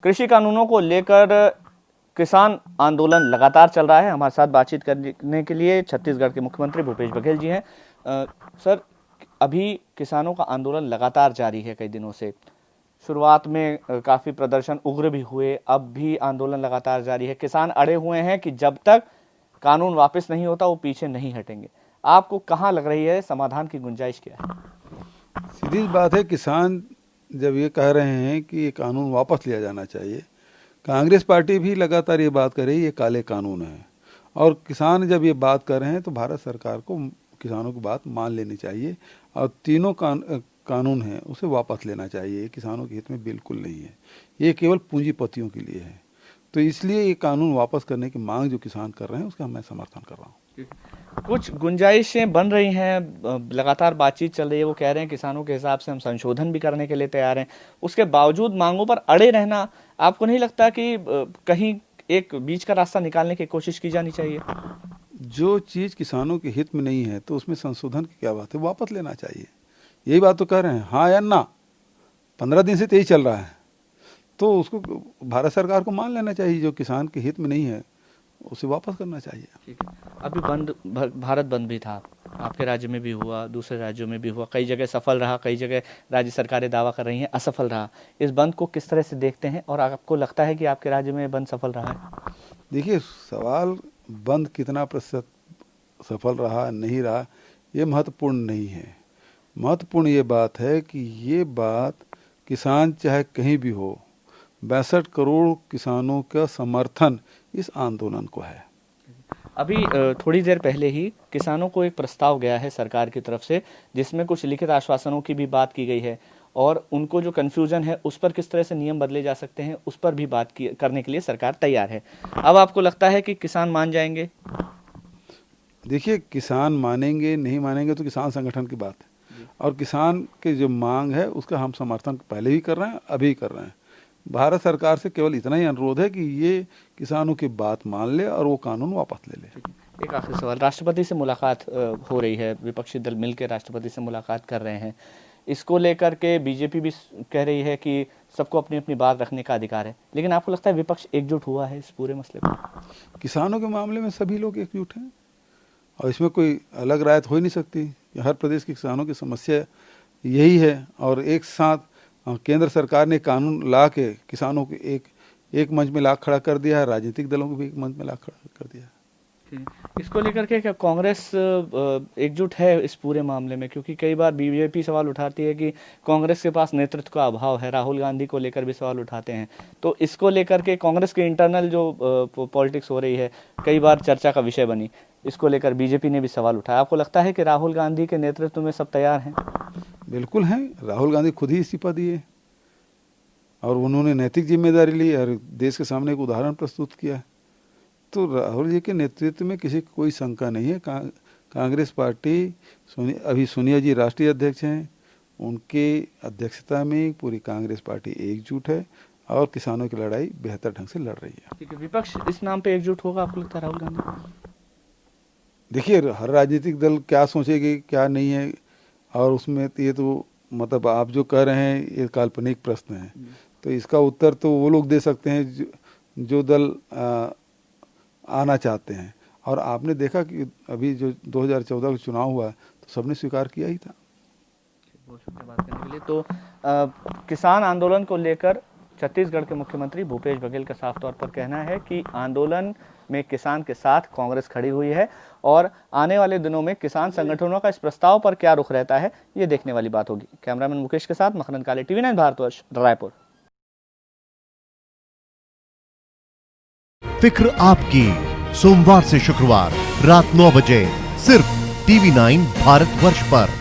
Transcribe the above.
कृषि कानूनों को लेकर किसान आंदोलन लगातार चल रहा है। हमारे साथ बातचीत करने के लिए छत्तीसगढ़ के मुख्यमंत्री भूपेश बघेल जी हैं। सर, अभी किसानों का आंदोलन लगातार जारी है कई दिनों से। शुरुआत में काफ़ी प्रदर्शन उग्र भी हुए, अब भी आंदोलन लगातार जारी है। किसान अड़े हुए हैं कि जब तक कानून वापस नहीं होता वो पीछे नहीं हटेंगे। आपको कहाँ लग रही है समाधान की गुंजाइश क्या है? सीधी बात है, किसान जब ये कह रहे हैं कि ये कानून वापस लिया जाना चाहिए, कांग्रेस पार्टी भी लगातार ये बात कर रही है ये काले कानून है, और किसान जब ये बात कर रहे हैं तो भारत सरकार को किसानों की बात मान लेनी चाहिए और तीनों कानून हैं उसे वापस लेना चाहिए। किसानों के हित में बिल्कुल नहीं है, ये केवल पूंजीपतियों के लिए है। तो इसलिए ये कानून वापस करने की मांग जो किसान कर रहे हैं उसका मैं समर्थन कर रहा हूँ। कुछ गुंजाइशें बन रही हैं, लगातार बातचीत चल रही है। वो कह रहे हैं किसानों के हिसाब से हम संशोधन भी करने के लिए तैयार हैं। उसके बावजूद मांगों पर अड़े रहना, आपको नहीं लगता कि कहीं एक बीच का रास्ता निकालने की कोशिश की जानी चाहिए? जो चीज़ किसानों के हित में नहीं है तो उसमें संशोधन की क्या बात है, वापस लेना चाहिए। यही बात तो कह रहे हैं, हाँ या ना। 15 दिन से तो यही चल रहा है, तो उसको भारत सरकार को मान लेना चाहिए। जो किसान के हित में नहीं है उसे वापस करना चाहिए। ठीक है। अभी भारत बंद भी था, आपके राज्य में भी हुआ, दूसरे राज्यों में भी हुआ। कई जगह सफल रहा, कई जगह राज्य सरकारें दावा कर रही हैं असफल रहा। इस बंद को किस तरह से देखते हैं और आपको लगता है कि आपके राज्य में बंद सफल रहा है? देखिए, सवाल बंद कितना प्रतिशत सफल रहा नहीं रहा ये महत्वपूर्ण नहीं है। महत्वपूर्ण ये बात है कि ये बात किसान चाहे कहीं भी हो, 62 करोड़ किसानों का समर्थन इस आंदोलन को है। अभी थोड़ी देर पहले ही किसानों को एक प्रस्ताव गया है सरकार की तरफ से, जिसमें कुछ लिखित आश्वासनों की भी बात की गई है और उनको जो कंफ्यूजन है उस पर किस तरह से नियम बदले जा सकते हैं उस पर भी बात करने के लिए सरकार तैयार है। अब आपको लगता है कि किसान मान जाएंगे? देखिए, किसान मानेंगे नहीं मानेंगे तो किसान संगठन की बात है, और किसान के जो मांग है उसका हम समर्थन पहले भी कर रहे हैं, अभी कर रहे हैं। भारत सरकार से केवल इतना ही अनुरोध है कि ये किसानों की बात मान ले और वो कानून वापस ले ले। एक आखिरी सवाल, राष्ट्रपति से मुलाकात हो रही है, विपक्षी दल मिलकर राष्ट्रपति से मुलाकात कर रहे हैं। इसको लेकर के बीजेपी भी कह रही है कि सबको अपनी अपनी बात रखने का अधिकार है, लेकिन आपको लगता है विपक्ष एकजुट हुआ है इस पूरे मसले पर? किसानों के मामले में सभी लोग एकजुट हैं और इसमें कोई अलग राय हो ही नहीं सकती। हर प्रदेश के किसानों की समस्या यही है, और एक साथ केंद्र सरकार ने कानून ला के किसानों को एक मंच में ला खड़ा कर दिया है, राजनीतिक दलों को भी एक मंच में ला खड़ा कर दिया है। इसको लेकर के क्या कांग्रेस एकजुट है इस पूरे मामले में? क्योंकि कई बार बीजेपी सवाल उठाती है कि कांग्रेस के पास नेतृत्व का अभाव है, राहुल गांधी को लेकर भी सवाल उठाते हैं। तो इसको लेकर के कांग्रेस के इंटरनल जो पॉलिटिक्स हो रही है कई बार चर्चा का विषय बनी, इसको लेकर बीजेपी ने भी सवाल उठाया। आपको लगता है कि राहुल गांधी के नेतृत्व में सब तैयार हैं? बिल्कुल हैं। राहुल गांधी खुद ही इस्तीफा दिए और उन्होंने नैतिक जिम्मेदारी ली और देश के सामने एक उदाहरण प्रस्तुत किया। तो राहुल जी के नेतृत्व में किसी को कोई शंका नहीं है। कांग्रेस पार्टी, अभी सोनिया जी राष्ट्रीय अध्यक्ष हैं, उनके अध्यक्षता में पूरी कांग्रेस पार्टी एकजुट है और किसानों की लड़ाई बेहतर ढंग से लड़ रही है। ठीक है, विपक्ष इस नाम पे एकजुट होगा आपको लगता है राहुल गांधी? देखिए, हर राजनीतिक दल क्या सोचेगी क्या नहीं है, और उसमें ये तो मतलब आप जो कह रहे हैं ये काल्पनिक प्रश्न है, तो इसका उत्तर तो वो लोग दे सकते हैं जो दल आना चाहते हैं। और आपने देखा कि अभी जो 2014 का चुनाव हुआ तो सबने स्वीकार किया ही था। बहुत शुक्रिया बात करने के लिए। तो किसान आंदोलन को लेकर छत्तीसगढ़ के मुख्यमंत्री भूपेश बघेल का साफ तौर पर कहना है कि आंदोलन में किसान के साथ कांग्रेस खड़ी हुई है और आने वाले दिनों में किसान संगठनों का इस प्रस्ताव पर क्या रुख रहता है ये देखने वाली बात होगी। कैमरामैन मुकेश के साथ मकरंद काले, TV9 भारतवर्ष, रायपुर। फिक्र आपकी, सोमवार से शुक्रवार रात 9 बजे सिर्फ TV9 भारतवर्ष पर।